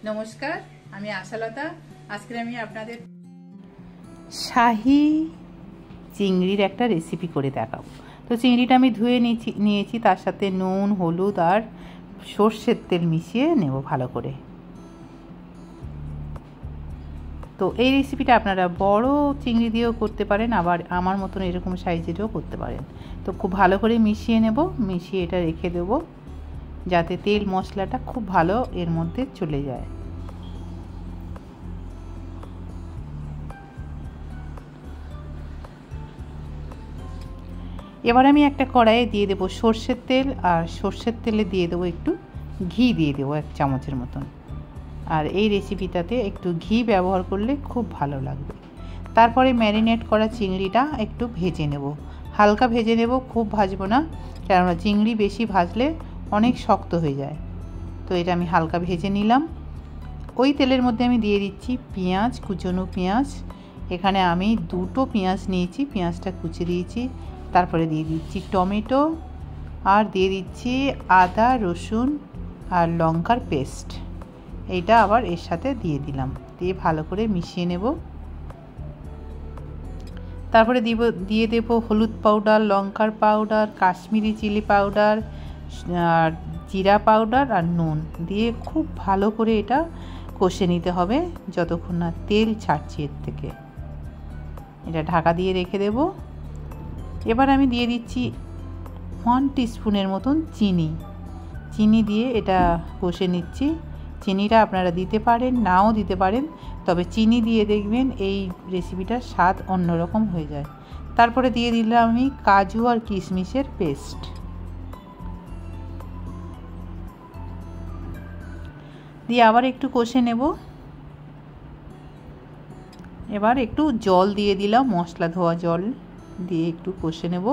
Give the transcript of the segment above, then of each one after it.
নমস্কার, আমি আশালতা। আজকে আমি আপনাদের শাহী চিংড়ির একটা রেসিপি করে দেখাবো। তো চিংড়িটা আমি ধুয়ে নিয়েছি, তার সাথে নুন, হলুদ আর সর্ষের তেল মিশিয়ে নেব ভালো করে। তো এই রেসিপিটা আপনারা বড় চিংড়ি দিয়েও করতে পারেন, আবার আমার মতন এরকম সাইজেরও করতে পারেন। তো খুব ভালো করে মিশিয়ে নেব, মিশিয়ে এটা রেখে দেব যাতে তেল মশলাটা খুব ভালো এর মধ্যে চলে যায়। এবার আমি একটা কড়াইয়ে দিয়ে দেবো সর্ষের তেল, আর সর্ষের তেলে দিয়ে দেবো একটু ঘি, দিয়ে দেবো 1 চামচের মতন। আর এই রেসিপিটাতে একটু ঘি ব্যবহার করলে খুব ভালো লাগবে। তারপরে ম্যারিনেট করা চিংড়িটা একটু ভেজে নেব, হালকা ভেজে নেব, খুব ভাজবো না, কেননা চিংড়ি বেশি ভাজলে অনেক শক্ত হয়ে যায়। তো এটা আমি হালকা ভেজে নিলাম। ওই তেলের মধ্যে আমি দিয়ে দিচ্ছি পেঁয়াজ, কুচনো পেঁয়াজ। এখানে আমি 2টো পেঁয়াজ নিয়েছি, পেঁয়াজটা কুচি দিয়েছি। তারপরে দিয়ে দিচ্ছি টমেটো, আর দিয়ে দিচ্ছি আদা, রসুন আর লঙ্কার পেস্ট। এইটা আবার এর সাথে দিয়ে দিলাম, দিয়ে ভালো করে মিশিয়ে নেব। তারপরে দিয়ে দেব হলুদ পাউডার, লঙ্কার পাউডার, কাশ্মীরি চিলি পাউডার আর জিরা পাউডার আর নুন দিয়ে খুব ভালো করে এটা কষে নিতে হবে যতক্ষণ না তেল ছাড়ছে এর থেকে। এটা ঢাকা দিয়ে রেখে দেব। এবার আমি দিয়ে দিচ্ছি 1 টিস্পুনের মতন চিনি দিয়ে এটা কষে নিচ্ছি। চিনিটা আপনারা দিতে পারেন, নাও দিতে পারেন, তবে চিনি দিয়ে দেখবেন এই রেসিপিটার স্বাদ অন্যরকম হয়ে যায়। তারপরে দিয়ে দিলাম আমি কাজু আর কিশমিশের পেস্ট। দিয়ে আবার একটু কষে নেব। এবার একটু জল দিয়ে দিলাম, মশলা ধোয়া জল দিয়ে একটু কষে নেব।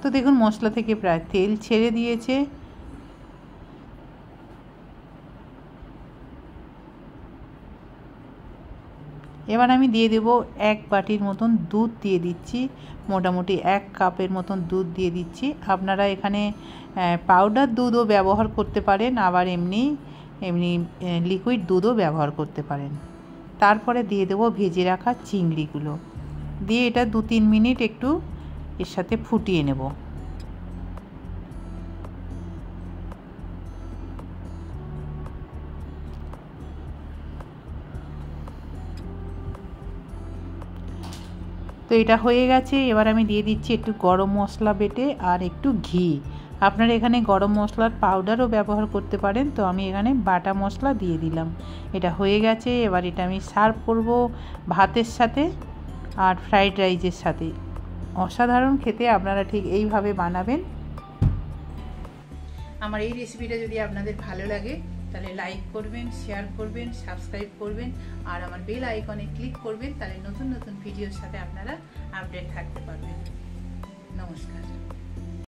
তো দেখুন মশলা থেকে প্রায় তেল ছেড়ে দিয়েছে। এবার আমি দিয়ে দেব 1 বাটির মতন দুধ দিয়ে দিচ্ছি, মোটামুটি 1 কাপের মতন দুধ দিয়ে দিচ্ছি। আপনারা এখানে পাউডার দুধও ব্যবহার করতে পারেন, আবার এমনি লিকুইড দুধও ব্যবহার করতে পারেন। তারপরে দিয়ে দেব ভেজে রাখা চিংড়িগুলো, দিয়ে এটা 2-3 মিনিট একটু এর সাথে ফুটিয়ে নেব। তো এটা হয়ে গেছে। এবার আমি দিয়ে দিচ্ছি একটু গরম মশলা বেটে আর একটু ঘি। আপনারা এখানে গরম মশলার পাউডারও ব্যবহার করতে পারেন, তো আমি এখানে বাটা মশলা দিয়ে দিলাম। এটা হয়ে গেছে। এবার এটা আমি সার্ভ করব ভাতের সাথে আর ফ্রাইড রাইসের সাথে। অসাধারণ খেতে, আপনারা ঠিক এইভাবে বানাবেন। আমার এই রেসিপিটা যদি আপনাদের ভালো লাগে তাহলে লাইক করবেন, শেয়ার করবেন, সাবস্ক্রাইব করবেন, আর আমার বেল আইকনে ক্লিক করবেন, তাহলে নতুন নতুন ভিডিওর সাথে আপনারা আপডেট থাকতে পারবেন। নমস্কার।